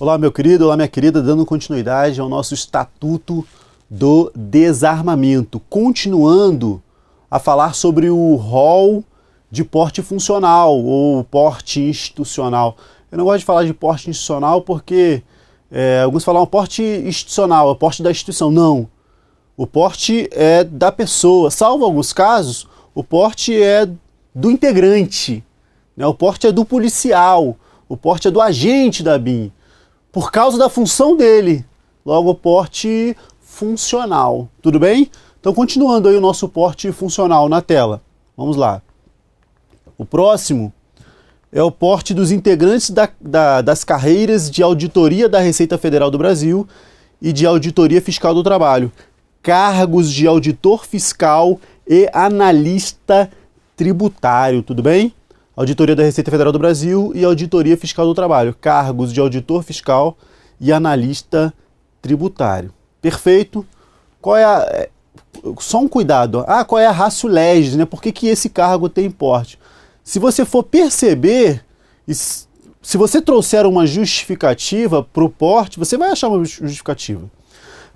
Olá, meu querido, olá, minha querida, dando continuidade ao nosso Estatuto do Desarmamento, continuando a falar sobre o rol de porte funcional ou porte institucional. Eu não gosto de falar de porte institucional porque alguns falam porte institucional, é o porte da instituição. Não, o porte é da pessoa, salvo alguns casos, o porte é do integrante, né? O porte é do policial, o porte é do agente da BIM, por causa da função dele, logo porte funcional, tudo bem? Então continuando aí o nosso porte funcional na tela, vamos lá. O próximo é o porte dos integrantes das carreiras de auditoria da Receita Federal do Brasil e de auditoria fiscal do trabalho, cargos de auditor fiscal e analista tributário, tudo bem? Auditoria da Receita Federal do Brasil e Auditoria Fiscal do Trabalho, cargos de auditor fiscal e analista tributário. Perfeito? Qual é só um cuidado, qual é a ratio legis, né? Por que esse cargo tem porte? Se você for perceber, se você trouxer uma justificativa para o porte, você vai achar uma justificativa.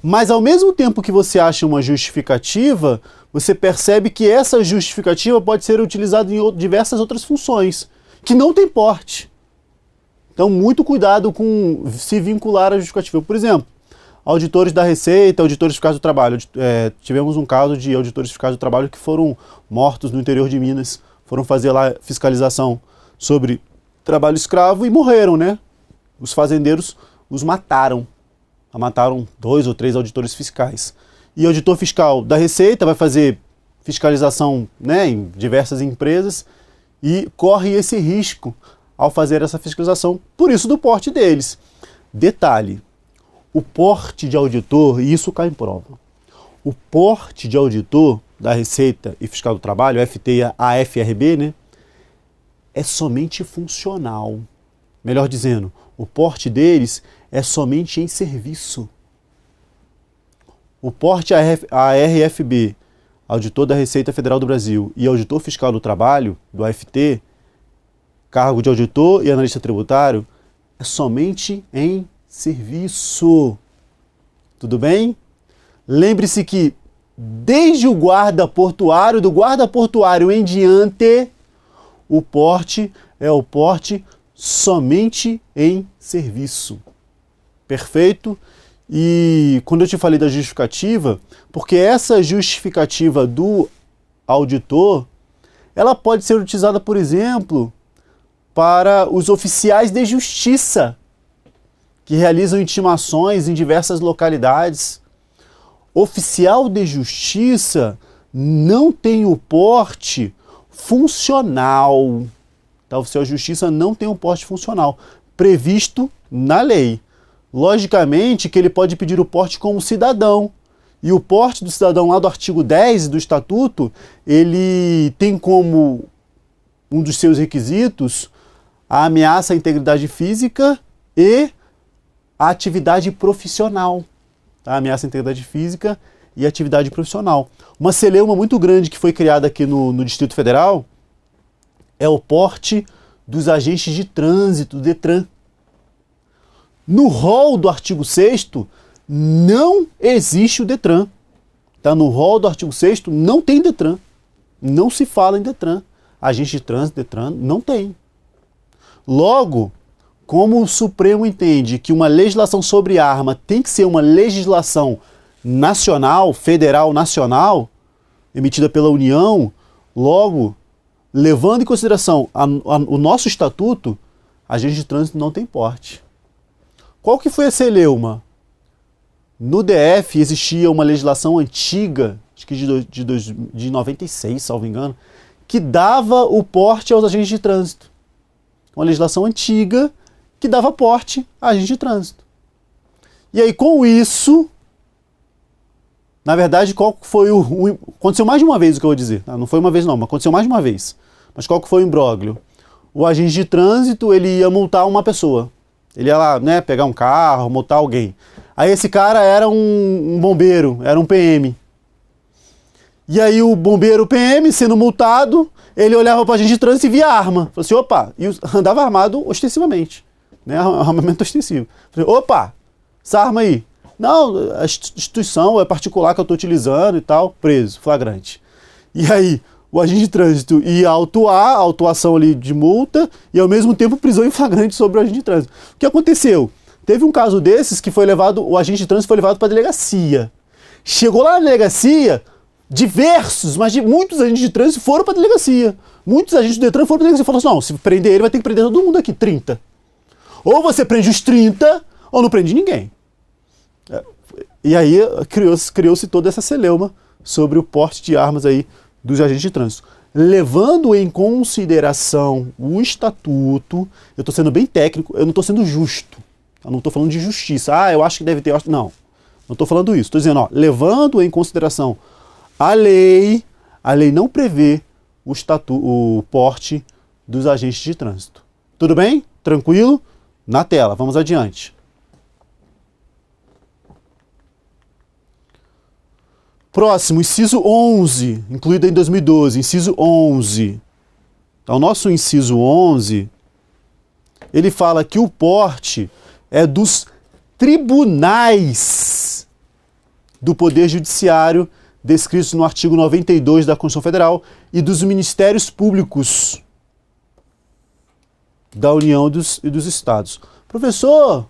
Mas ao mesmo tempo que você acha uma justificativa, você percebe que essa justificativa pode ser utilizada em diversas outras funções, que não tem porte. Então, muito cuidado com se vincular à justificativa. Por exemplo, auditores da Receita, auditores fiscais do trabalho. Tivemos um caso de auditores fiscais do trabalho que foram mortos no interior de Minas, foram fazer lá fiscalização sobre trabalho escravo e morreram, né? Os fazendeiros os mataram. Mataram 2 ou 3 auditores fiscais. E o auditor fiscal da Receita vai fazer fiscalização, né, em diversas empresas e corre esse risco ao fazer essa fiscalização, por isso do porte deles. Detalhe, o porte de auditor, e isso cai em prova, o porte de auditor da Receita e Fiscal do Trabalho, a FT e a AFRB, né, é somente funcional. Melhor dizendo, o porte deles é somente em serviço. O porte ARFB, auditor da Receita Federal do Brasil, e auditor fiscal do trabalho, do AFT, cargo de auditor e analista tributário, é somente em serviço. Tudo bem? Lembre-se que desde o guarda portuário, do guarda portuário em diante, o porte é o porte somente em serviço. Perfeito? E quando eu te falei da justificativa, porque essa justificativa do auditor, ela pode ser utilizada, por exemplo, para os oficiais de justiça, que realizam intimações em diversas localidades. Oficial de justiça não tem o porte funcional. Tá? O oficial de justiça não tem o porte funcional previsto na lei. Logicamente que ele pode pedir o porte como cidadão. E o porte do cidadão lá do artigo 10 do Estatuto, ele tem como um dos seus requisitos a ameaça à integridade física e a atividade profissional. Tá? Ameaça à integridade física e atividade profissional. Uma celeuma muito grande que foi criada aqui no Distrito Federal é o porte dos agentes de trânsito, DETRAN. No rol do artigo 6º, não existe o DETRAN. Tá? No rol do artigo 6º não tem DETRAN. Não se fala em DETRAN. Agente de trânsito, DETRAN, não tem. Logo, como o Supremo entende que uma legislação sobre arma tem que ser uma legislação nacional, federal nacional, emitida pela União, logo, levando em consideração o nosso estatuto, agente de trânsito não tem porte. Qual que foi a celeuma? No DF existia uma legislação antiga, acho que de 96, salvo engano, que dava o porte aos agentes de trânsito. Uma legislação antiga que dava porte a agente de trânsito. E aí, com isso, na verdade, qual foi aconteceu mais de uma vez o que eu vou dizer. Não foi uma vez não, mas aconteceu mais de uma vez. Mas qual que foi o imbróglio? O agente de trânsito, ele ia multar uma pessoa. Ele ia lá, né, pegar um carro, multar alguém. Aí esse cara era um bombeiro, era um PM. E aí o bombeiro PM, sendo multado, ele olhava para o agente de trânsito e via a arma. Falou assim, opa, e andava armado ostensivamente. né? Armamento ostensivo. Falei, opa, essa arma aí. Não, a instituição é particular que eu estou utilizando e tal. Preso, flagrante. E aí, o agente de trânsito ia autuar, autuação ali de multa, e ao mesmo tempo prisão em flagrante sobre o agente de trânsito. O que aconteceu? Teve um caso desses que foi levado, o agente de trânsito foi levado para a delegacia. Chegou lá na delegacia, muitos agentes de trânsito foram para a delegacia. Muitos agentes do Detran foram para a delegacia e falaram assim, não, se prender ele vai ter que prender todo mundo aqui, 30. Ou você prende os 30, ou não prende ninguém. E aí criou-se toda essa celeuma sobre o porte de armas aí dos agentes de trânsito. Levando em consideração o estatuto, eu estou sendo bem técnico, eu não estou sendo justo. Eu não estou falando de justiça. Ah, eu acho que deve ter... Não estou falando isso. Estou dizendo, ó, levando em consideração a lei não prevê o porte dos agentes de trânsito. Tudo bem? Tranquilo? Na tela. Vamos adiante. Próximo, inciso 11, incluído em 2012, inciso 11. Então, o nosso inciso 11, ele fala que o porte é dos tribunais do Poder Judiciário, descritos no artigo 92 da Constituição Federal, e dos ministérios públicos da União e dos Estados. Professor,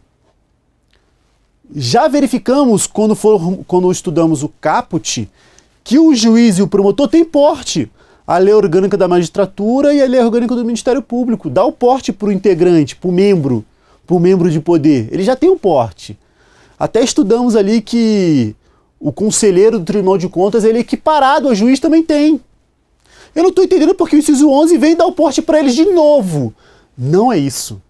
já verificamos, quando estudamos o caput, que o juiz e o promotor têm porte. A lei orgânica da magistratura e a lei orgânica do Ministério Público. Dá o porte para o integrante, para o membro de poder. Ele já tem o porte. Até estudamos ali que o conselheiro do Tribunal de Contas ele é equiparado ao juiz, também tem. Eu não estou entendendo porque o inciso 11 vem dar o porte para eles de novo. Não é isso.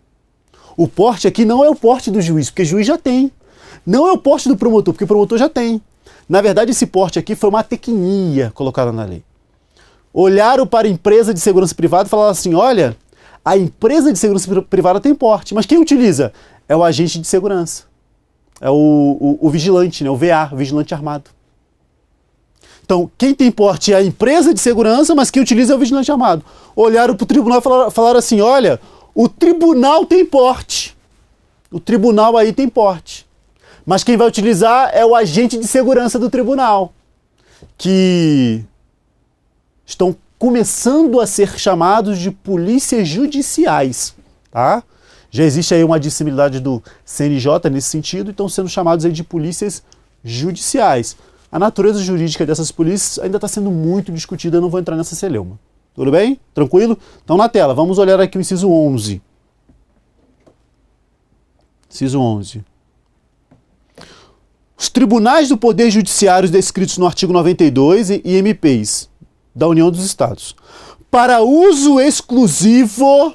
O porte aqui não é o porte do juiz, porque o juiz já tem. Não é o porte do promotor, porque o promotor já tem. Na verdade, esse porte aqui foi uma tecnia colocada na lei. Olharam para a empresa de segurança privada e falaram assim, olha, a empresa de segurança privada tem porte, mas quem utiliza? É o agente de segurança. É o vigilante, né? O VA, o vigilante armado. Então, quem tem porte é a empresa de segurança, mas quem utiliza é o vigilante armado. Olharam para o tribunal e falaram assim, olha, o tribunal tem porte. O tribunal aí tem porte. Mas quem vai utilizar é o agente de segurança do tribunal, que estão começando a ser chamados de polícias judiciais, tá? Já existe aí uma dissimilidade do CNJ nesse sentido, e estão sendo chamados aí de polícias judiciais. A natureza jurídica dessas polícias ainda está sendo muito discutida, eu não vou entrar nessa celeuma. Tudo bem? Tranquilo? Então na tela, vamos olhar aqui o inciso 11. Inciso 11. Os tribunais do Poder Judiciário descritos no artigo 92 e MPs da União dos Estados, para uso exclusivo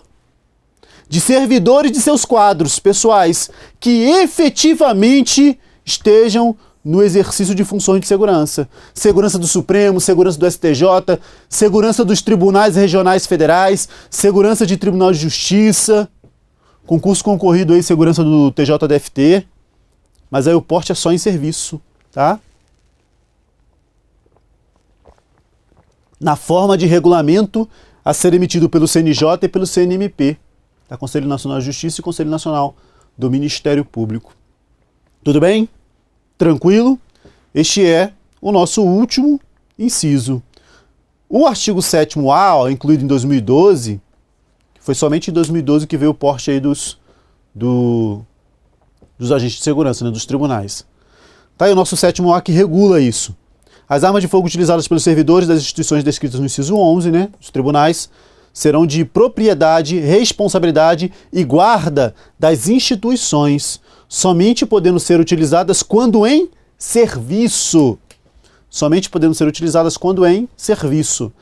de servidores de seus quadros pessoais que efetivamente estejam no exercício de funções de segurança. Segurança do Supremo, segurança do STJ, segurança dos tribunais regionais federais, segurança de Tribunal de Justiça, concurso concorrido aí, segurança do TJDFT, mas aí o porte é só em serviço, tá? Na forma de regulamento a ser emitido pelo CNJ e pelo CNMP, tá? Conselho Nacional de Justiça e Conselho Nacional do Ministério Público. Tudo bem? Tranquilo? Este é o nosso último inciso. O artigo 7º-A, incluído em 2012, foi somente em 2012 que veio o porte aí dos agentes de segurança, né, dos tribunais. Tá aí o nosso 7º-A que regula isso. As armas de fogo utilizadas pelos servidores das instituições descritas no inciso 11, né, dos tribunais, serão de propriedade, responsabilidade e guarda das instituições, somente podendo ser utilizadas quando em serviço. Somente podendo ser utilizadas quando em serviço.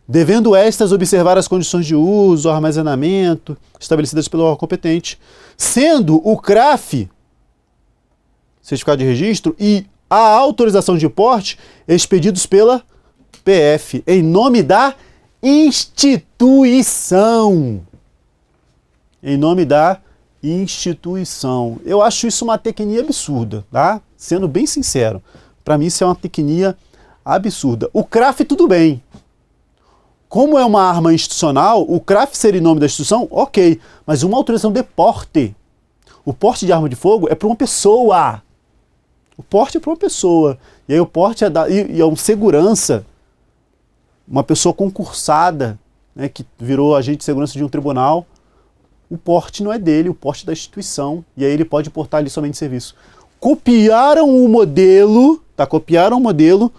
Devendo estas observar as condições de uso, armazenamento, estabelecidas pelo órgão competente, sendo o CRAF, certificado de registro, e a autorização de porte expedidos pela PF, em nome da instituição. Em nome da instituição. Eu acho isso uma tecnia absurda, tá? Sendo bem sincero. Para mim isso é uma tecnia absurda. O CRAF tudo bem. Como é uma arma institucional, o CRAF ser em nome da instituição, ok. Mas uma autorização de porte O porte de arma de fogo é para uma pessoa. O porte é para uma pessoa. E aí o porte é um segurança, uma pessoa concursada, né, que virou agente de segurança de um tribunal. O porte não é dele, o porte é da instituição. E aí ele pode portar ali somente serviço. Copiaram o modelo, tá? Copiaram o modelo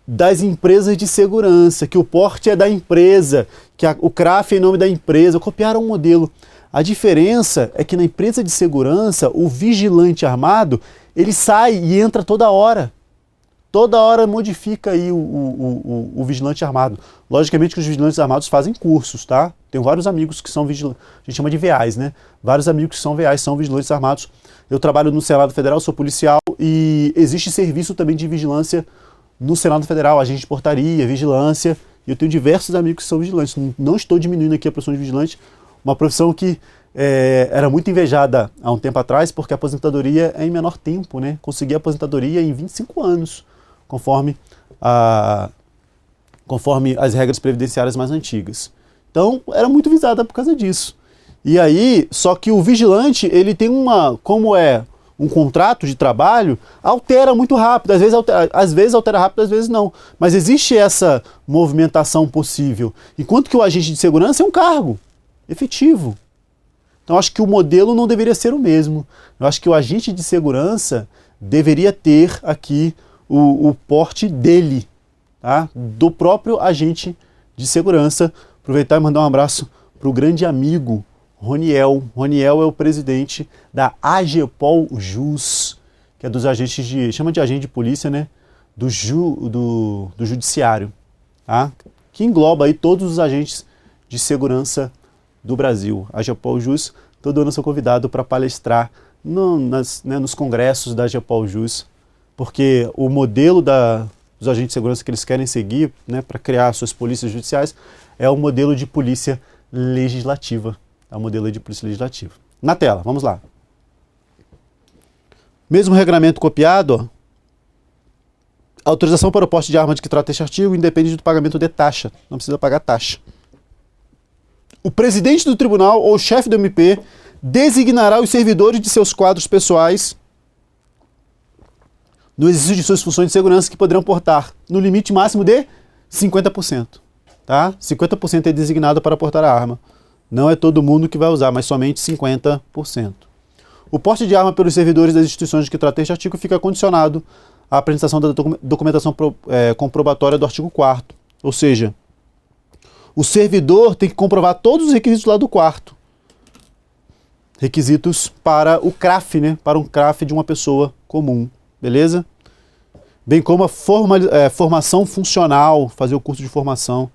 das empresas de segurança, que o porte é da empresa, que o CRAF é em nome da empresa. Copiaram o modelo. A diferença é que na empresa de segurança, o vigilante armado, ele sai e entra toda hora. Toda hora modifica aí o vigilante armado. Logicamente que os vigilantes armados fazem cursos, tá? Tenho vários amigos que são vigilantes, a gente chama de VAs, né? Vários amigos que são VAs, são vigilantes armados. Eu trabalho no Senado Federal, sou policial e existe serviço também de vigilância no Senado Federal, agente de portaria, vigilância. E eu tenho diversos amigos que são vigilantes. Não estou diminuindo aqui a profissão de vigilante, uma profissão que era muito invejada há um tempo atrás, porque a aposentadoria é em menor tempo, né? Consegui a aposentadoria em 25 anos, conforme as regras previdenciárias mais antigas. Então, era muito visada por causa disso. E aí, só que o vigilante, ele tem como é um contrato de trabalho, altera muito rápido. Às vezes altera rápido, às vezes não. Mas existe essa movimentação possível. Enquanto que o agente de segurança é um cargo efetivo. Então, acho que o modelo não deveria ser o mesmo. Eu acho que o agente de segurança deveria ter aqui o porte dele, tá? Do próprio agente de segurança. Aproveitar e mandar um abraço para o grande amigo Roniel. Roniel é o presidente da AGEPOL JUS, que é dos agentes chama de agente de polícia, né? Do judiciário, tá? Que engloba aí todos os agentes de segurança do Brasil. AGEPOL JUS, todo ano eu sou convidado para palestrar nos congressos da AGEPOL JUS, porque o modelo dos agentes de segurança que eles querem seguir, né, para criar suas polícias judiciais, é o modelo de polícia legislativa. É o modelo de polícia legislativa. Na tela, vamos lá. Mesmo regramento copiado, ó. A autorização para o porte de arma de que trata este artigo independe do pagamento de taxa. Não precisa pagar taxa. O presidente do tribunal ou chefe do MP designará os servidores de seus quadros pessoais no exercício de suas funções de segurança que poderão portar no limite máximo de 50%. Tá? 50% é designado para portar a arma. Não é todo mundo que vai usar, mas somente 50%. O porte de arma pelos servidores das instituições de que trata este artigo fica condicionado à apresentação da documentação comprobatória do artigo 4º. Ou seja, o servidor tem que comprovar todos os requisitos lá do 4º. Requisitos para o CRAF, né? Para um CRAF de uma pessoa comum. Beleza? Bem como a formação funcional, fazer o curso de formação,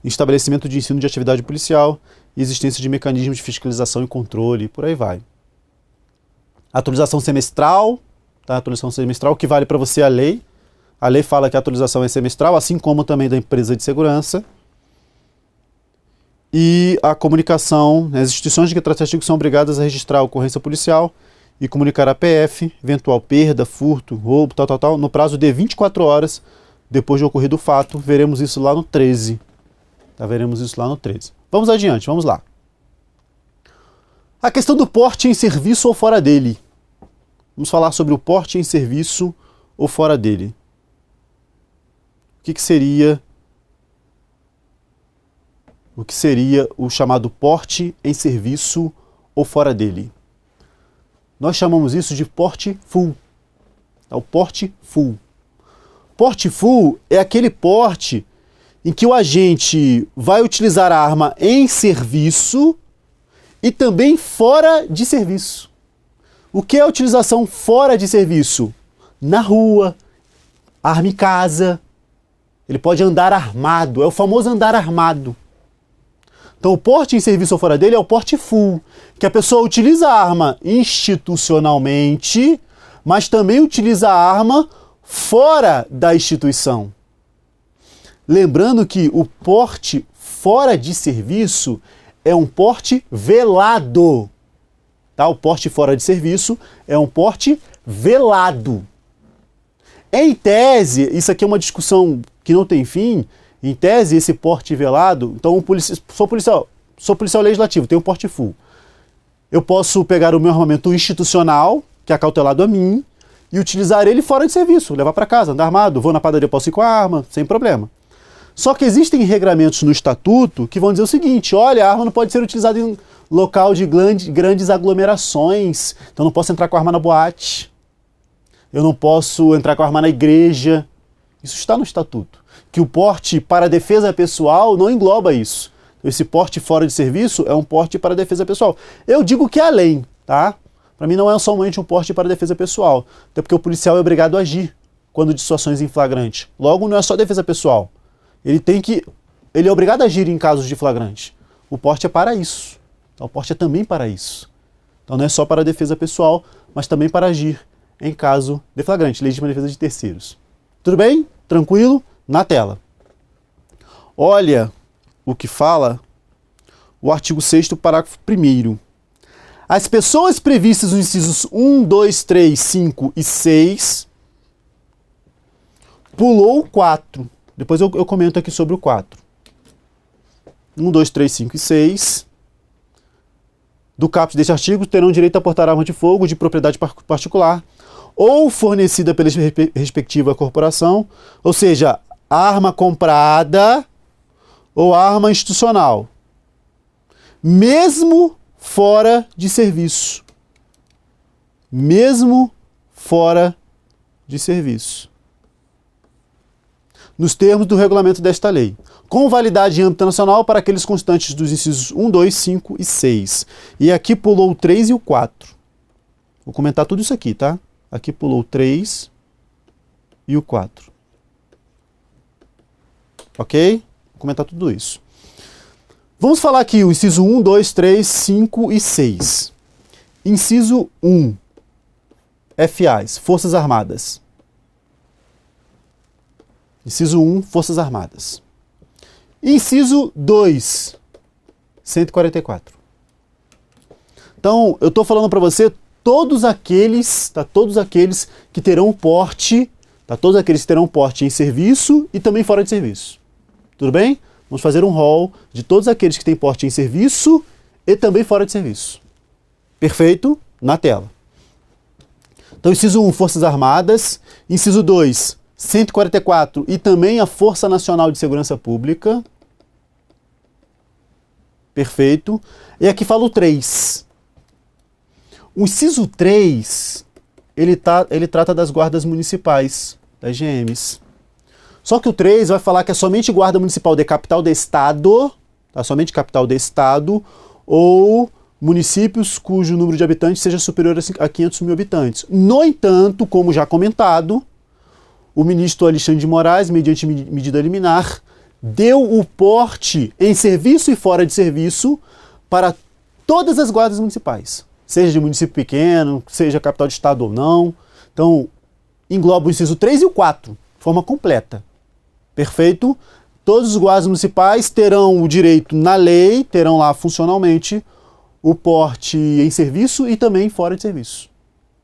estabelecimento de ensino de atividade policial e existência de mecanismos de fiscalização e controle, e por aí vai. Atualização semestral, tá? Atualização semestral, que vale para você a lei. A lei fala que a atualização é semestral, assim como também da empresa de segurança. E a comunicação, as instituições de que trata esse artigo são obrigadas a registrar a ocorrência policial e comunicar à PF, eventual perda, furto, roubo, tal, no prazo de 24 horas depois de ocorrido o fato. Veremos isso lá no 13. Tá? Veremos isso lá no 13. Vamos adiante, vamos lá. A questão do porte em serviço ou fora dele. Vamos falar sobre o porte em serviço ou fora dele. O que seria o chamado porte em serviço ou fora dele? Nós chamamos isso de porte full. É o porte full. Porte full é aquele porte em que o agente vai utilizar a arma em serviço e também fora de serviço. O que é a utilização fora de serviço? Na rua, arma em casa. Ele pode andar armado, é o famoso andar armado. Então o porte em serviço ou fora dele é o porte full, que a pessoa utiliza a arma institucionalmente, mas também utiliza a arma fora da instituição. Lembrando que o porte fora de serviço é um porte velado. Tá? O porte fora de serviço é um porte velado. Em tese, isso aqui é uma discussão que não tem fim. Em tese, esse porte velado... Então, sou policial legislativo, tenho porte full. Eu posso pegar o meu armamento institucional, que é cautelado a mim, e utilizar ele fora de serviço, levar para casa, andar armado, vou na padaria, posso ir com a arma, sem problema. Só que existem regramentos no estatuto que vão dizer o seguinte: olha, a arma não pode ser utilizada em local de grandes aglomerações, então eu não posso entrar com a arma na boate, eu não posso entrar com a arma na igreja. Isso está no estatuto. Que o porte para defesa pessoal não engloba isso. Esse porte fora de serviço é um porte para defesa pessoal. Eu digo que é além, tá? Para mim não é somente um porte para defesa pessoal, até porque o policial é obrigado a agir quando de situações em flagrante. Logo, não é só defesa pessoal. Ele é obrigado a agir em casos de flagrante. O porte é para isso. Então, o porte é também para isso. Então não é só para defesa pessoal, mas também para agir em caso de flagrante, legítima defesa de terceiros. Tudo bem? Tranquilo? Na tela. Olha o que fala o artigo 6º, parágrafo 1º. As pessoas previstas nos incisos 1, 2, 3, 5 e 6, pulou o 4. Depois eu comento aqui sobre o 4. 1, 2, 3, 5 e 6. Do caput deste artigo terão direito a portar arma de fogo de propriedade particular ou fornecida pela respectiva corporação, ou seja, arma comprada ou arma institucional, mesmo fora de serviço. Mesmo fora de serviço. Nos termos do regulamento desta lei, com validade em âmbito nacional para aqueles constantes dos incisos 1, 2, 5 e 6. E aqui pulou o 3 e o 4. Vou comentar tudo isso aqui, tá? Aqui pulou o 3 e o 4. Ok? Vou comentar tudo isso. Vamos falar aqui o inciso 1, 2, 3, 5 e 6. Inciso 1. FAs, Forças Armadas. Inciso 1, Forças Armadas. Inciso 2, 144. Então, eu estou falando para você todos aqueles que terão porte, todos aqueles que terão porte em serviço e também fora de serviço. Tudo bem? Vamos fazer um rol de todos aqueles que têm porte em serviço e também fora de serviço. Perfeito? Na tela. Então, inciso 1, Forças Armadas. Inciso 2, 144 e também a Força Nacional de Segurança Pública. Perfeito. E aqui fala o 3. O inciso 3, ele trata das guardas municipais, das GMs. Só que o 3 vai falar que é somente guarda municipal de capital de estado, tá? Somente capital de estado, ou municípios cujo número de habitantes seja superior a 500 mil habitantes. No entanto, como já comentado, o ministro Alexandre de Moraes, mediante medida liminar, deu o porte em serviço e fora de serviço para todas as guardas municipais, seja de município pequeno, seja capital de estado ou não. Então, engloba o inciso 3 e o 4, de forma completa. Perfeito? Todos os guardas municipais terão o direito na lei, terão lá funcionalmente o porte em serviço e também fora de serviço.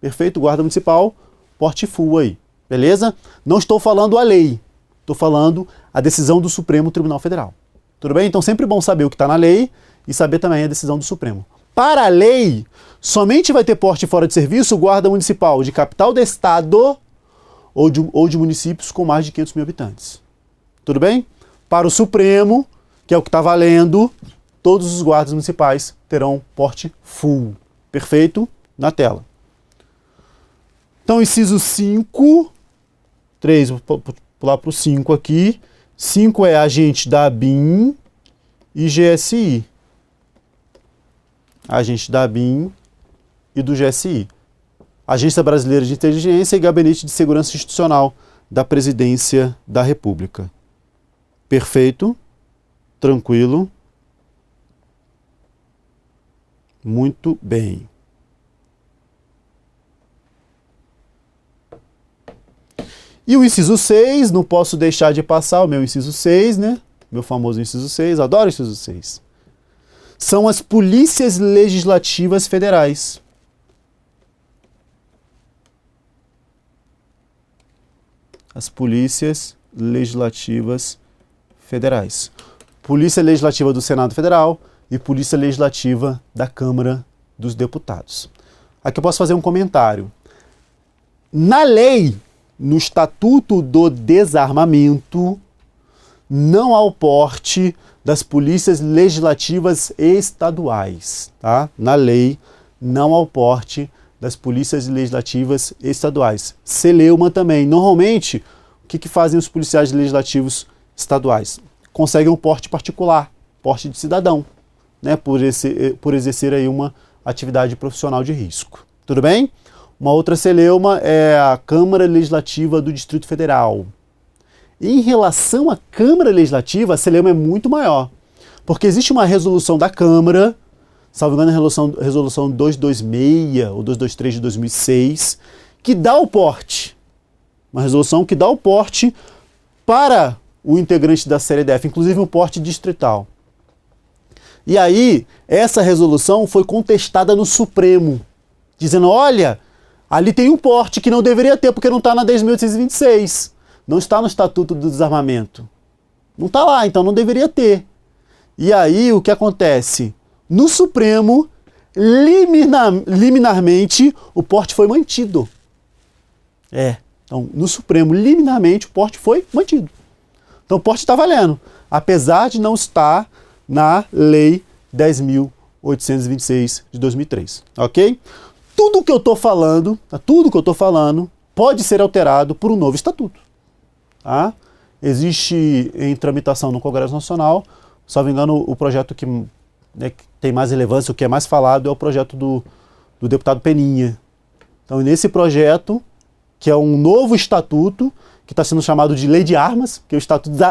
Perfeito? Guarda municipal, porte full aí. Beleza? Não estou falando a lei, estou falando a decisão do Supremo Tribunal Federal. Tudo bem? Então sempre bom saber o que está na lei e saber também a decisão do Supremo. Para a lei, somente vai ter porte fora de serviço o guarda municipal de capital de estado ou de municípios com mais de 500 mil habitantes. Tudo bem? Para o Supremo, que é o que está valendo, todos os guardas municipais terão porte full. Perfeito? Na tela. Então, inciso 5, 3, vou pular para o 5 aqui. 5 é agente da ABIN e GSI. Agente da ABIN e do GSI. Agência Brasileira de Inteligência e Gabinete de Segurança Institucional da Presidência da República. Perfeito? Tranquilo? Muito bem. E o inciso 6, não posso deixar de passar o meu inciso 6, né? Meu famoso inciso 6, adoro o inciso 6. São as polícias legislativas federais. As polícias legislativas federais. Polícia Legislativa do Senado Federal e Polícia Legislativa da Câmara dos Deputados. Aqui eu posso fazer um comentário. Na lei, no Estatuto do Desarmamento, não há o porte das polícias legislativas estaduais, tá? Na lei, não há o porte das polícias legislativas estaduais. Celeuma também. Normalmente, o que fazem os policiais legislativos estaduais? Conseguem um porte particular, porte de cidadão, né? Por exercer aí uma atividade profissional de risco. Tudo bem? Uma outra celeuma é a Câmara Legislativa do Distrito Federal. Em relação à Câmara Legislativa, a celeuma é muito maior, porque existe uma resolução da Câmara, salvo engano, a resolução 226 ou 223 de 2006, que dá o porte. Uma resolução que dá o porte para o integrante da CLDF, inclusive um porte distrital. E aí, essa resolução foi contestada no Supremo, dizendo, olha, ali tem um porte que não deveria ter, porque não está na 10.826. Não está no Estatuto do Desarmamento. Não está lá, então não deveria ter. E aí, o que acontece? No Supremo, liminarmente, o porte foi mantido. Então, no Supremo, liminarmente, o porte foi mantido. Então, o porte está valendo, apesar de não estar na Lei 10.826 de 2003, ok? Tudo que eu estou falando, pode ser alterado por um novo estatuto. Tá? Existe em tramitação no Congresso Nacional, salvo engano, o projeto que tem mais relevância, o que é mais falado, é o projeto do deputado Peninha. Então, nesse projeto, que é um novo estatuto, que está sendo chamado de Lei de Armas, que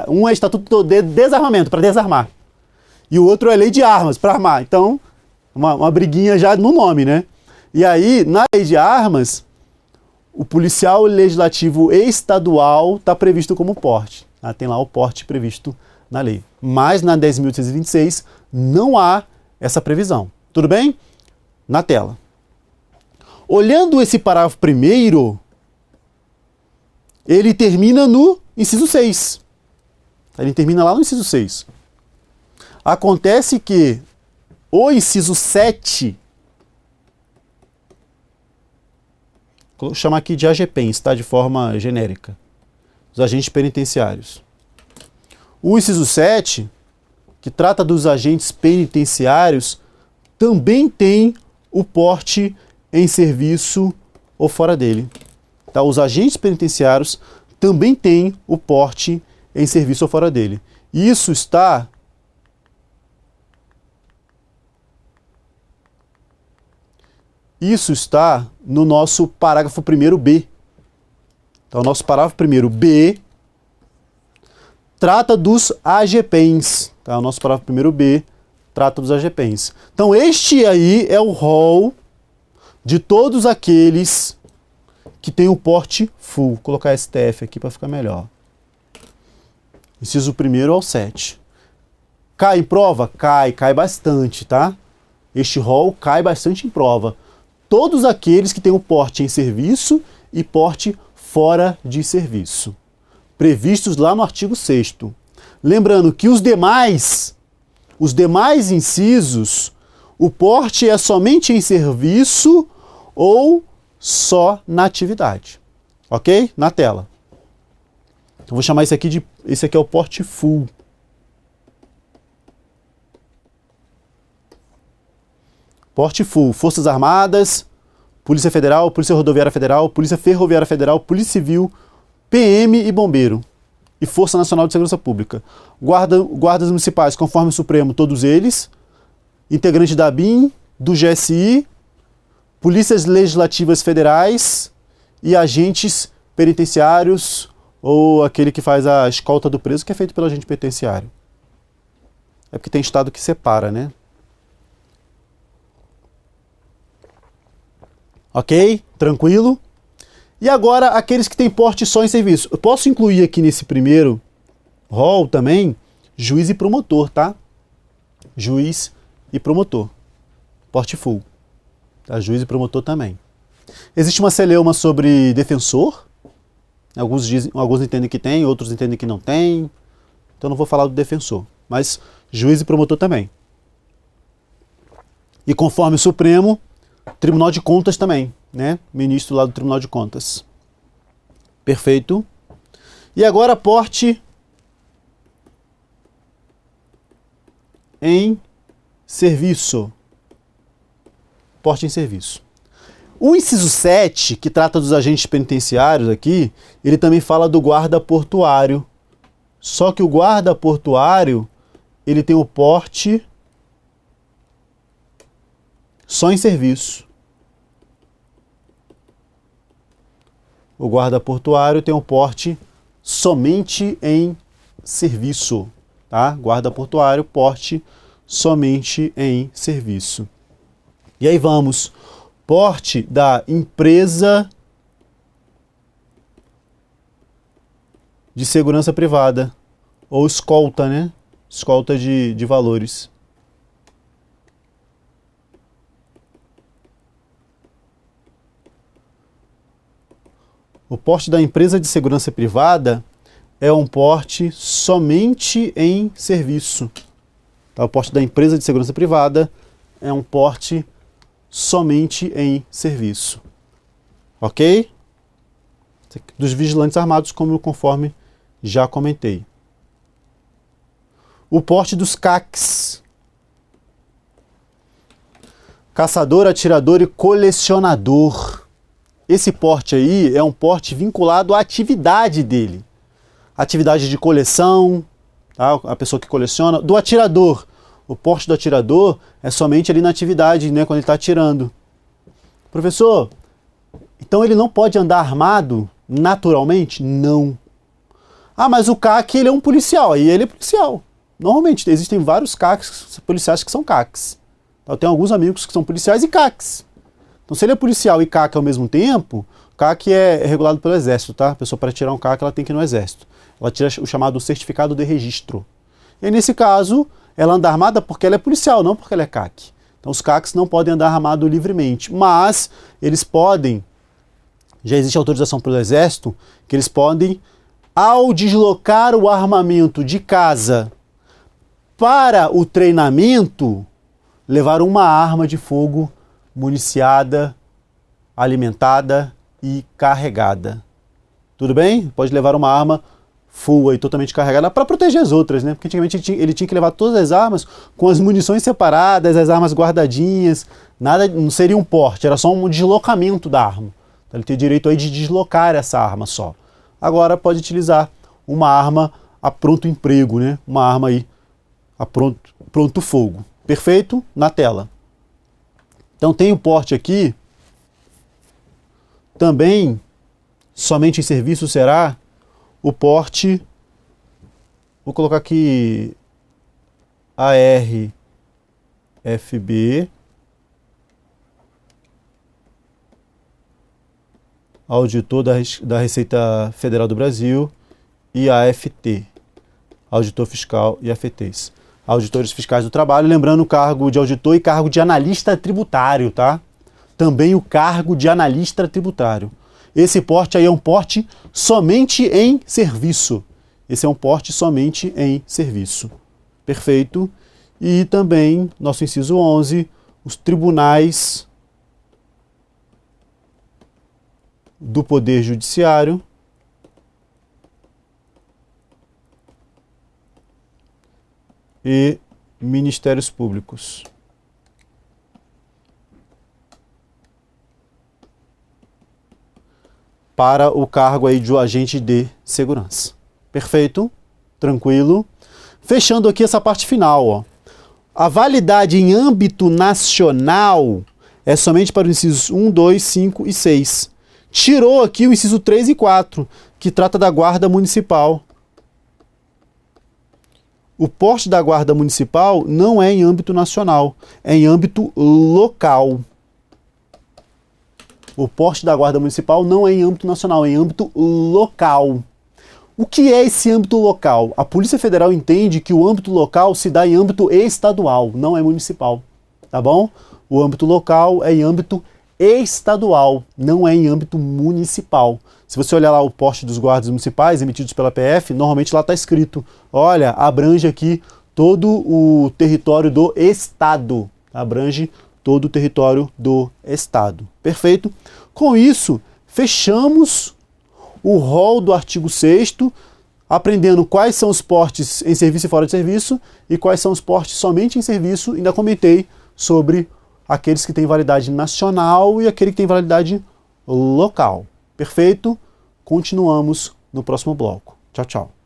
um é Estatuto de Desarmamento, para desarmar, e o outro é Lei de Armas, para armar. Então, uma briguinha já no nome, né? E aí, na Lei de Armas, o policial legislativo estadual está previsto como porte. Tá? Tem lá o porte previsto na lei. Mas na 10.826 não há essa previsão. Tudo bem? Na tela. Olhando esse parágrafo primeiro, ele termina no inciso 6. Ele termina lá no inciso 6. Acontece que o inciso 7... Vou chamar aqui de AGPENS, tá? De forma genérica. Os agentes penitenciários. O inciso 7, que trata dos agentes penitenciários, também tem o porte em serviço ou fora dele. Tá? Os agentes penitenciários também têm o porte em serviço ou fora dele. Isso está no nosso parágrafo 1º-B. Então, o nosso parágrafo 1º-B trata dos AGPENS. Tá? O nosso parágrafo 1º-B trata dos AGPENS. Então, este aí é o rol de todos aqueles que têm o porte full. Vou colocar STF aqui para ficar melhor. Inciso 1º ao 7. Cai em prova? Cai bastante, tá? Este rol cai bastante em prova. Todos aqueles que têm o porte em serviço e porte fora de serviço, previstos lá no artigo 6º. Lembrando que os demais incisos, o porte é somente em serviço ou só na atividade. Ok? Na tela. Então, vou chamar esse aqui é o porte full. Porte full, Forças Armadas, Polícia Federal, Polícia Rodoviária Federal, Polícia Ferroviária Federal, Polícia Civil, PM e Bombeiro. E Força Nacional de Segurança Pública. Guardas Municipais, conforme o Supremo, todos eles. Integrantes da ABIN, do GSI, Polícias Legislativas Federais e agentes penitenciários ou aquele que faz a escolta do preso, que é feito pelo agente penitenciário. É porque tem estado que separa, né? Ok? Tranquilo? E agora, aqueles que têm porte só em serviço. Eu posso incluir aqui nesse primeiro rol também juiz e promotor, tá? Juiz e promotor. Porte full. Tá? Juiz e promotor também. Existe uma celeuma sobre defensor. Alguns entendem que tem, outros entendem que não tem. Então não vou falar do defensor. Mas juiz e promotor também. E conforme o Supremo, Tribunal de Contas também, né? Ministro lá do Tribunal de Contas. Perfeito. E agora porte em serviço. Porte em serviço. O inciso 7, que trata dos agentes penitenciários aqui, ele também fala do guarda portuário. Só que o guarda portuário, ele tem o porte só em serviço. O guarda portuário tem o porte somente em serviço, tá? Guarda portuário, porte somente em serviço. E aí vamos, porte da empresa de segurança privada, ou escolta, né? Escolta de valores. O porte da empresa de segurança privada é um porte somente em serviço. Tá? O porte da empresa de segurança privada é um porte somente em serviço. Ok? Dos vigilantes armados, conforme já comentei. O porte dos CACs. Caçador, atirador e colecionador. Esse porte aí é um porte vinculado à atividade dele. Atividade de coleção, tá? A pessoa que coleciona. Do atirador. O porte do atirador é somente ali na atividade, né? Quando ele está atirando. Professor, então ele não pode andar armado naturalmente? Não. Ah, mas o CAC ele é um policial. Aí ele é policial. Normalmente existem vários CACs policiais que são CACs. Eu tenho alguns amigos que são policiais e CACs. Então, se ele é policial e CAC ao mesmo tempo, CAC é regulado pelo Exército, tá? A pessoa, para tirar um CAC, ela tem que ir no Exército. Ela tira o chamado certificado de registro. E nesse caso, ela anda armada porque ela é policial, não porque ela é CAC. Então, os CACs não podem andar armados livremente, mas eles podem, já existe autorização pelo Exército, que eles podem, ao deslocar o armamento de casa para o treinamento, levar uma arma de fogo municiada, alimentada e carregada. Tudo bem? Pode levar uma arma full e totalmente carregada para proteger as outras, né? Porque antigamente ele tinha que levar todas as armas com as munições separadas, as armas guardadinhas, nada, não seria um porte, era só um deslocamento da arma. Então, ele tem direito aí de deslocar essa arma só. Agora pode utilizar uma arma a pronto emprego, né? Uma arma aí a pronto fogo. Perfeito? Na tela. Então tem o porte aqui, também, somente em serviço será o porte, vou colocar aqui ARFB, auditor da Receita Federal do Brasil, e AFT, auditor fiscal e AFTs. Auditores fiscais do trabalho, lembrando o cargo de auditor e cargo de analista tributário, tá? Também o cargo de analista tributário. Esse porte aí é um porte somente em serviço. Esse é um porte somente em serviço. Perfeito. E também, nosso inciso 11, os tribunais do Poder Judiciário e Ministérios Públicos. Para o cargo aí de agente de segurança. Perfeito? Tranquilo? Fechando aqui essa parte final, ó. A validade em âmbito nacional é somente para os incisos 1, 2, 5 e 6. Tirou aqui o inciso 3 e 4, que trata da Guarda Municipal. O porte da Guarda Municipal não é em âmbito nacional, é em âmbito local. O porte da Guarda Municipal não é em âmbito nacional, é em âmbito local. O que é esse âmbito local? A Polícia Federal entende que o âmbito local se dá em âmbito estadual, não é municipal, tá bom? O âmbito local é em âmbito estadual, não é em âmbito municipal. Se você olhar lá o porte dos guardas municipais emitidos pela PF, normalmente lá está escrito, olha, abrange aqui todo o território do estado, abrange todo o território do Estado. Perfeito? Com isso, fechamos o rol do artigo 6º, aprendendo quais são os portes em serviço e fora de serviço e quais são os portes somente em serviço. Ainda comentei sobre aqueles que têm validade nacional e aquele que tem validade local. Perfeito? Continuamos no próximo bloco. Tchau, tchau.